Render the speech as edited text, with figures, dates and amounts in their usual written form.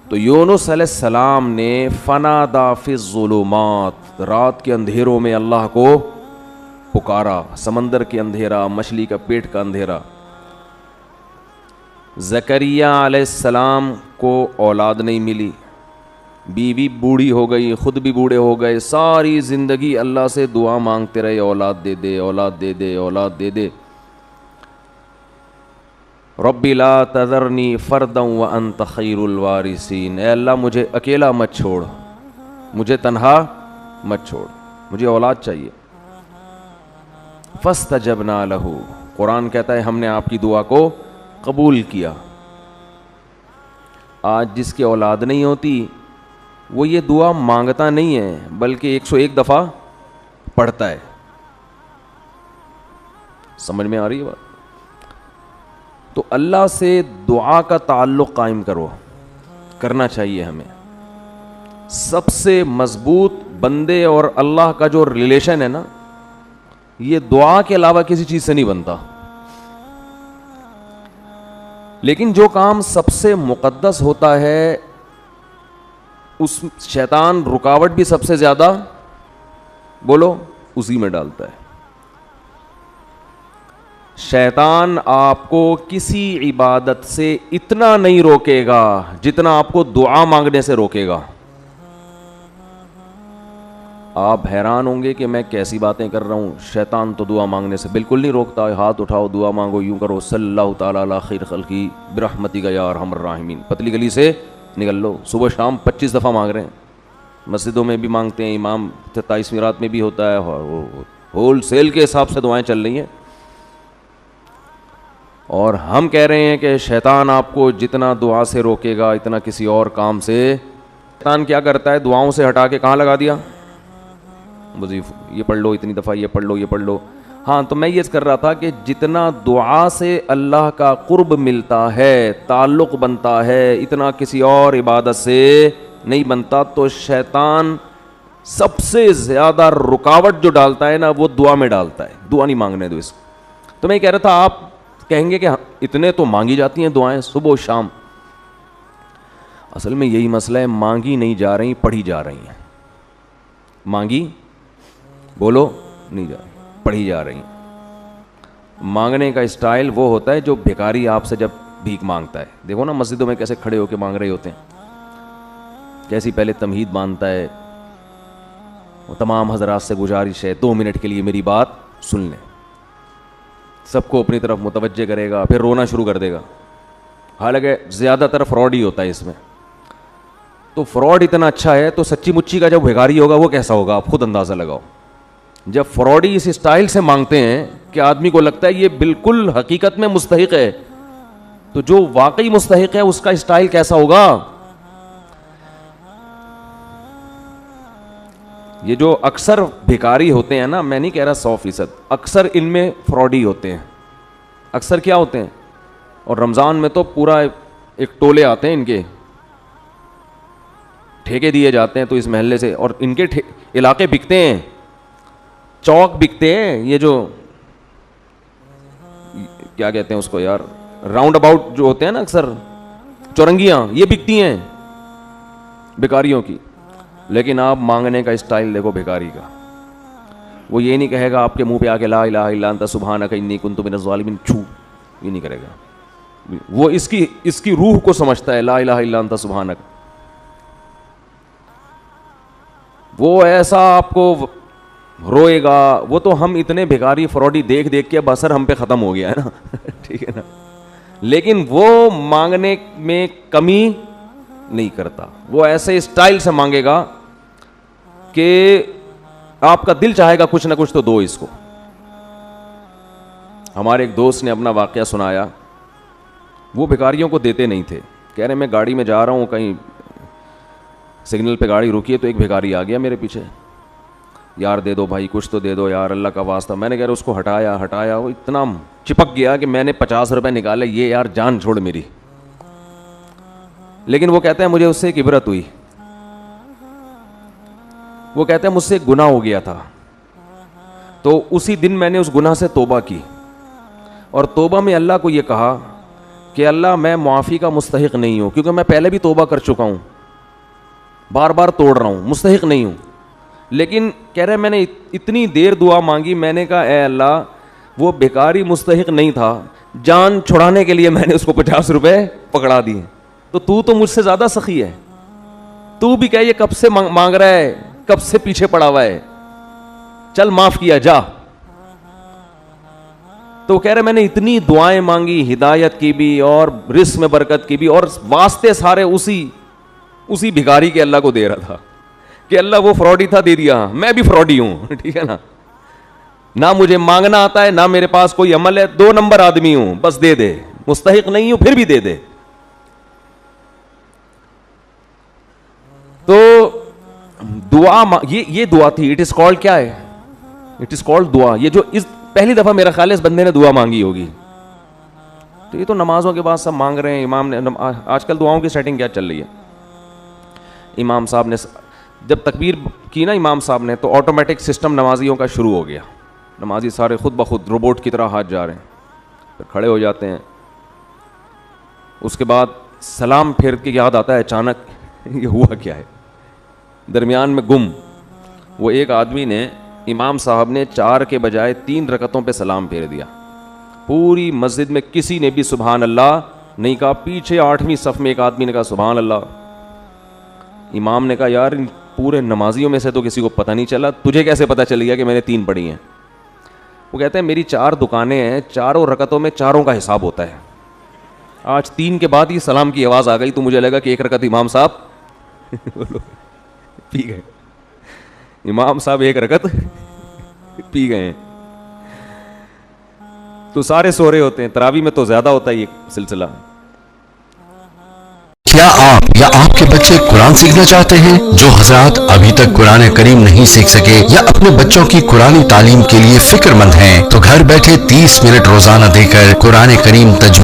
تو یونس علیہ السلام نے فنادا فی الظلمات، رات کے اندھیروں میں اللہ کو پکارا، سمندر کے اندھیرا، مچھلی کا پیٹ کا اندھیرا۔ زکریہ علیہ السلام کو اولاد نہیں ملی، بیوی بوڑھی ہو گئی، خود بھی بوڑھے ہو گئے، ساری زندگی اللہ سے دعا مانگتے رہے، اولاد دے دے، اولاد دے دے، اولاد دے دے۔ رب لا تذرنی فردا وانت خیر الوارثین، اے اللہ مجھے اکیلا مت چھوڑ، مجھے تنہا مت چھوڑ، مجھے اولاد چاہیے۔ فاستجبنا لہ، قرآن کہتا ہے ہم نے آپ کی دعا کو قبول کیا۔ آج جس کی اولاد نہیں ہوتی وہ یہ دعا مانگتا نہیں ہے بلکہ 101 دفعہ پڑھتا ہے۔ سمجھ میں آ رہی ہے بات؟ تو اللہ سے دعا کا تعلق قائم کرنا چاہیے ہمیں۔ سب سے مضبوط بندے اور اللہ کا جو ریلیشن ہے نا، یہ دعا کے علاوہ کسی چیز سے نہیں بنتا۔ لیکن جو کام سب سے مقدس ہوتا ہے اس شیطان رکاوٹ بھی سب سے زیادہ بولو اسی میں ڈالتا ہے۔ شیطان آپ کو کسی عبادت سے اتنا نہیں روکے گا جتنا آپ کو دعا مانگنے سے روکے گا۔ آپ حیران ہوں گے کہ میں کیسی باتیں کر رہا ہوں، شیطان تو دعا مانگنے سے بالکل نہیں روکتا ہے، ہاتھ اٹھاؤ دعا مانگو، یوں کرو، صلی اللہ تعالیٰ علی خیر خلقی برحمتک یا ارحم الراحمین، پتلی گلی سے نکل لو، صبح شام 25 دفعہ مانگ رہے ہیں، مسجدوں میں بھی مانگتے ہیں، امام 23ویں رات میں بھی ہوتا ہے، ہول سیل کے حساب سے دعائیں چل رہی ہیں۔ اور ہم کہہ رہے ہیں کہ شیطان آپ کو جتنا دعا سے روکے گا اتنا کسی اور کام سے۔ شیطان کیا کرتا ہے؟ دعاؤں سے ہٹا کے کہاں لگا دیا؟ وظیفہ، یہ پڑھ لو اتنی دفعہ، یہ پڑھ لو، یہ پڑھ لو۔ ہاں تو میں یہ کر رہا تھا کہ جتنا دعا سے اللہ کا قرب ملتا ہے، تعلق بنتا ہے، اتنا کسی اور عبادت سے نہیں بنتا۔ تو شیطان سب سے زیادہ رکاوٹ جو ڈالتا ہے نا وہ دعا میں ڈالتا ہے، دعا نہیں مانگنے دو اس کو۔ تو میں کہہ رہا تھا آپ کہیں گے کہ اتنے تو مانگی جاتی ہیں دعائیں صبح و شام، اصل میں یہی مسئلہ ہے، مانگی نہیں جا رہی، پڑھی جا رہی ہیں۔ مانگی بولو نہیں جا رہی، پڑھی جا رہی ہیں۔ مانگنے کا اسٹائل وہ ہوتا ہے جو بھیکاری آپ سے جب بھیک مانگتا ہے، دیکھو نا مسجدوں میں کیسے کھڑے ہو کے مانگ رہے ہوتے ہیں، کیسی پہلے تمہید باندھتا ہے، وہ تمام حضرات سے گزارش ہے 2 منٹ کے لیے میری بات سن لیں، سب کو اپنی طرف متوجہ کرے گا، پھر رونا شروع کر دے گا۔ حالانکہ زیادہ تر فراڈ ہی ہوتا ہے اس میں۔ تو فراڈ اتنا اچھا ہے تو سچی مچی کا جب بھیکاری ہوگا وہ کیسا ہوگا آپ خود اندازہ لگاؤ۔ جب فراڈی اس اسٹائل سے مانگتے ہیں کہ آدمی کو لگتا ہے یہ بالکل حقیقت میں مستحق ہے، تو جو واقعی مستحق ہے اس کا اسٹائل کیسا ہوگا؟ یہ جو اکثر بھیکاری ہوتے ہیں نا، میں نہیں کہہ رہا 100%، اکثر ان میں فراڈی ہوتے ہیں، اکثر کیا ہوتے ہیں۔ اور رمضان میں تو پورا ایک ٹولے آتے ہیں ان کے، ٹھیکے دیے جاتے ہیں تو اس محلے سے، اور ان کے علاقے بکتے ہیں، چوک بکتے ہیں، یہ جو کیا کہتے ہیں اس کو یار، راؤنڈ اباؤٹ جو ہوتے ہیں نا اکثر، چورنگیاں، یہ بکتی ہیں بھیکاریوں کی۔ لیکن آپ مانگنے کا اسٹائل دیکھو بھیکاری کا، وہ یہ نہیں کہے گا آپ کے منہ پہ آ کے لا الہ الا انت سبحانک انی کنت من الظالمین، چھو، یہ نہیں کرے گا۔ وہ اس کی روح کو سمجھتا ہے، لا الہ الا انت سبحانک۔ وہ ایسا آپ کو روئے گا، وہ تو ہم اتنے بھیکاری فراڈی دیکھ دیکھ کے بسر ہم پہ ختم ہو گیا ہے نا ٹھیک ہے نا، لیکن وہ مانگنے میں کمی نہیں کرتا، وہ ایسے اسٹائل سے مانگے گا کہ آپ کا دل چاہے گا کچھ نہ کچھ تو دو اس کو۔ ہمارے ایک دوست نے اپنا واقعہ سنایا، وہ بھیکاریوں کو دیتے نہیں تھے، کہہ رہے میں گاڑی میں جا رہا ہوں، کہیں سگنل پہ گاڑی رکی ہے تو ایک بھیکاری آ گیا میرے پیچھے، یار دے دو بھائی کچھ تو دے دو یار اللہ کا واسطہ۔ میں نے کہہ رہا اس کو ہٹایا، وہ اتنا چپک گیا کہ میں نے 50 روپے نکالے، یہ یار جان چھوڑ میری۔ لیکن وہ کہتے ہیں مجھے اس سے ایک عبرت ہوئی، وہ کہتے ہیں مجھ سے ایک گناہ ہو گیا تھا، تو اسی دن میں نے اس گناہ سے توبہ کی، اور توبہ میں اللہ کو یہ کہا کہ اللہ میں معافی کا مستحق نہیں ہوں کیونکہ میں پہلے بھی توبہ کر چکا ہوں, بار بار توڑ رہا ہوں, مستحق نہیں ہوں. لیکن کہہ رہے میں نے اتنی دیر دعا مانگی, میں نے کہا اے اللہ وہ بیکاری مستحق نہیں تھا, جان چھڑانے کے لیے میں نے اس کو 50 روپے پکڑا دیے, تو مجھ سے زیادہ سخی ہے, تو بھی کہ یہ کب سے مانگ رہا ہے, کب سے پیچھے پڑا ہوا ہے, چل معاف کیا جا. تو کہہ رہے میں نے اتنی دعائیں مانگی, ہدایت کی بھی اور رزق میں برکت کی بھی, اور واسطے سارے اسی بھکاری کے اللہ کو دے رہا تھا کہ اللہ وہ فراڈی تھا, دے دیا, میں بھی فراڈی ہوں, ٹھیک ہے نا, نہ مجھے مانگنا آتا ہے, نہ میرے پاس کوئی عمل ہے, 2 نمبر آدمی ہوں, بس دے دے, مستحق نہیں ہوں پھر بھی دے دے. تو دعا یہ دعا تھی, اٹ از کالڈ کیا ہے, اٹ از کالڈ دعا. یہ جو اس پہلی دفعہ میرا خیال ہے اس بندے نے دعا مانگی ہوگی. تو یہ تو نمازوں کے بعد سب مانگ رہے ہیں. امام نے, آج کل دعاؤں کی سیٹنگ کیا چل رہی ہے, امام صاحب نے جب تکبیر کی نا امام صاحب نے, تو آٹومیٹک سسٹم نمازیوں کا شروع ہو گیا, نمازی سارے خود بخود روبوٹ کی طرح ہاتھ جا رہے ہیں, پھر کھڑے ہو جاتے ہیں. اس کے بعد سلام پھیر کے یاد آتا ہے اچانک یہ ہوا کیا ہے, درمیان میں گم. وہ ایک آدمی نے, امام صاحب نے 4 کے بجائے 3 رکعتوں پہ سلام پھیر دیا. پوری مسجد میں کسی نے بھی سبحان اللہ نہیں کہا. پیچھے 8ویں صف میں ایک آدمی نے کہا سبحان اللہ. امام نے کہا یار پورے نمازیوں میں سے تو کسی کو پتہ نہیں چلا, تجھے کیسے پتہ چل گیا کہ میں نے 3 پڑھی ہیں؟ وہ کہتے ہیں میری 4 دکانیں ہیں, 4 رکعتوں میں 4 کا حساب ہوتا ہے. آج 3 کے بعد ہی سلام کی آواز آ گئی تو مجھے لگا کہ 1 رکعت امام صاحب پی گئے, امام صاحب 1 رکعت پی گئے ہیں. تو سارے سو رہے ہوتے ہیں, تراویح میں تو زیادہ ہوتا ہے یہ سلسلہ. کیا آپ یا آپ کے بچے قرآن سیکھنا چاہتے ہیں؟ جو حضرات ابھی تک قرآن کریم نہیں سیکھ سکے یا اپنے بچوں کی قرآنی تعلیم کے لیے فکر مند ہیں, تو گھر بیٹھے 30 منٹ روزانہ دے کر قرآن کریم تجوید